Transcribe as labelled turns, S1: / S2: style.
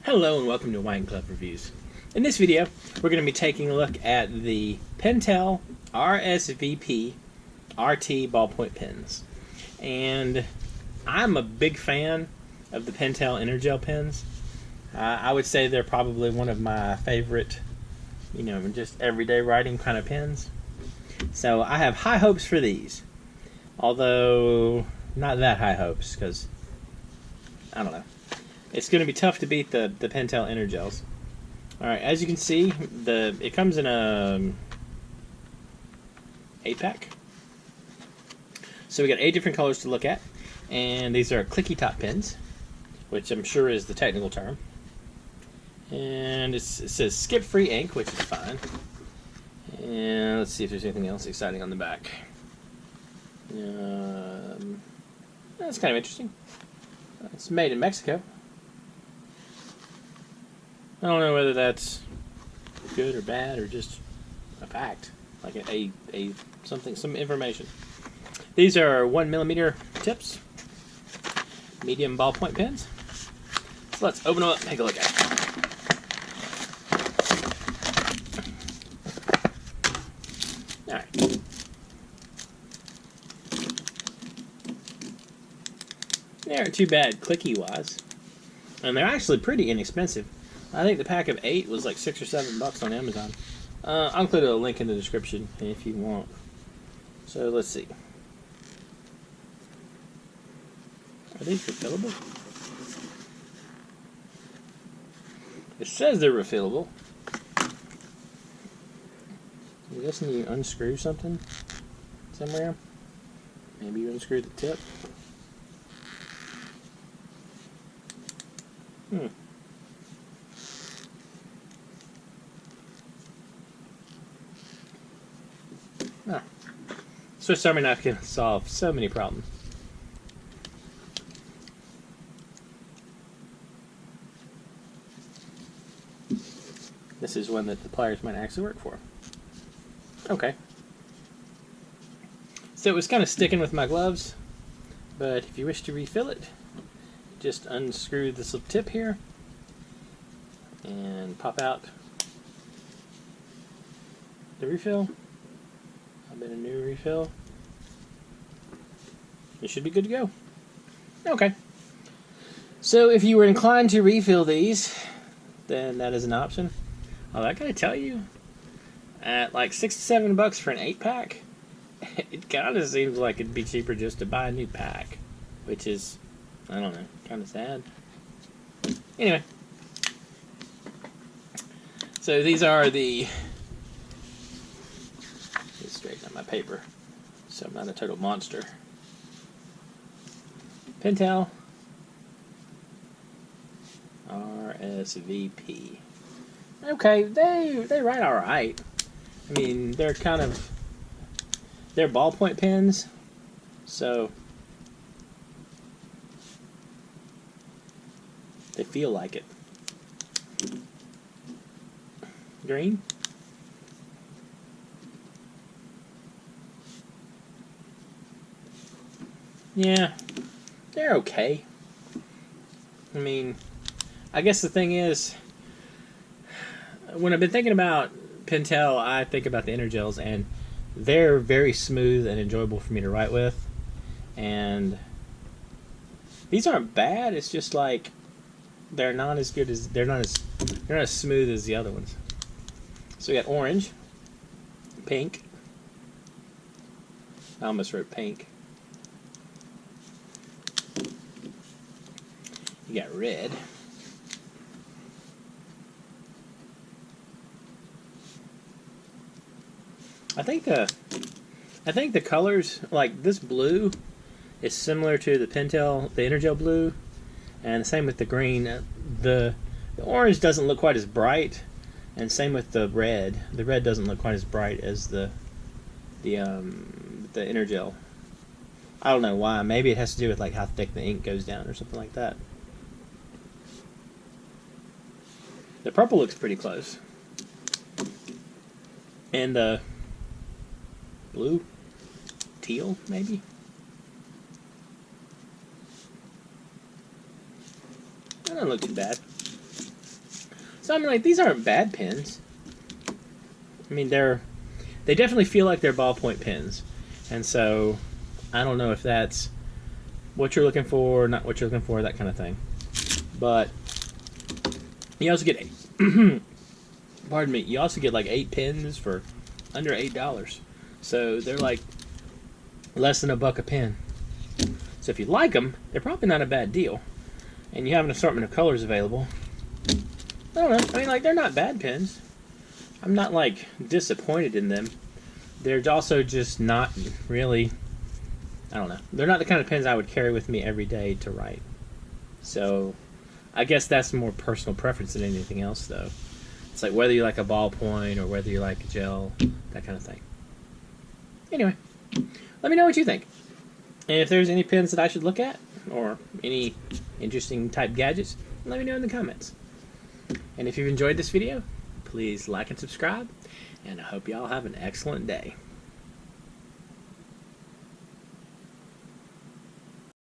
S1: Hello and welcome to Wine Club Reviews. In this video, we're going to be taking a look at the Pentel R.S.V.P RT ballpoint pens. And I'm a big fan of the Pentel Energel pens. I would say they're probably one of my favorite, just everyday writing kind of pens. So I have high hopes for these. Although, not that high hopes, because, I don't know. It's going to be tough to beat the Pentel Energels. Alright, as you can see, it comes in a 8-pack. So we got 8 different colors to look at. And these are clicky top pens, which I'm sure is the technical term. And it says skip-free ink, which is fine. And let's see if there's anything else exciting on the back. That's kind of interesting. It's made in Mexico. I don't know whether that's good or bad or just a fact, like some information. These are 1mm tips, medium ballpoint pens. So let's open them up and take a look at it. All right. They aren't too bad clicky-wise, and they're actually pretty inexpensive. I think the pack of 8 was like $6 or $7 on Amazon. I'll include a link in the description if you want. So let's see. Are these refillable? It says they're refillable. I'm guessing you unscrew something somewhere. Maybe you unscrew the tip. Swiss Army knife can solve so many problems. This is one that the pliers might actually work for. Okay. So it was kind of sticking with my gloves, but if you wish to refill it, just unscrew this little tip here and pop out the refill. I'll bet a new refill. It should be good to go. Okay. So if you were inclined to refill these, then that is an option. Although I gotta tell you, at like $6 to $7 for an 8-pack, it kind of seems like it'd be cheaper just to buy a new pack, which is, I don't know, kind of sad. Anyway, so these are the. Let's straighten up my paper so I'm not a total monster. Pentel R.S.V.P. Okay, they write all right. I mean, they're ballpoint pens, so they feel like it. Green. Yeah, they're okay. I mean, I guess the thing is, when I've been thinking about Pentel, I think about the Energels, and they're very smooth and enjoyable for me to write with. And these aren't bad. It's just like they're not as smooth as the other ones. So we got orange, pink. I almost wrote pink. You got red. I think the colors, like this blue, is similar to the Pentel, the Energel blue, and the same with the green. The orange doesn't look quite as bright, and same with the red. The red doesn't look quite as bright as the Energel. I don't know why. Maybe it has to do with like how thick the ink goes down or something like that. The purple looks pretty close. And the blue, teal, maybe? That doesn't look too bad. So I'm like, these aren't bad pens. I mean, they definitely feel like they're ballpoint pens. And so I don't know if that's what you're looking for, not what you're looking for, that kind of thing. But you also get, pardon me, you also get like 8 pens for under $8. So they're like less than $1 a pen. So if you like them, they're probably not a bad deal. And you have an assortment of colors available. I don't know. I mean, like, they're not bad pens. I'm not, like, disappointed in them. They're also just not really, I don't know. They're not the kind of pens I would carry with me every day to write. So I guess that's more personal preference than anything else, though. It's like whether you like a ballpoint or whether you like a gel, that kind of thing. Anyway, let me know what you think. And if there's any pens that I should look at, or any interesting type gadgets, let me know in the comments. And if you've enjoyed this video, please like and subscribe, and I hope y'all have an excellent day.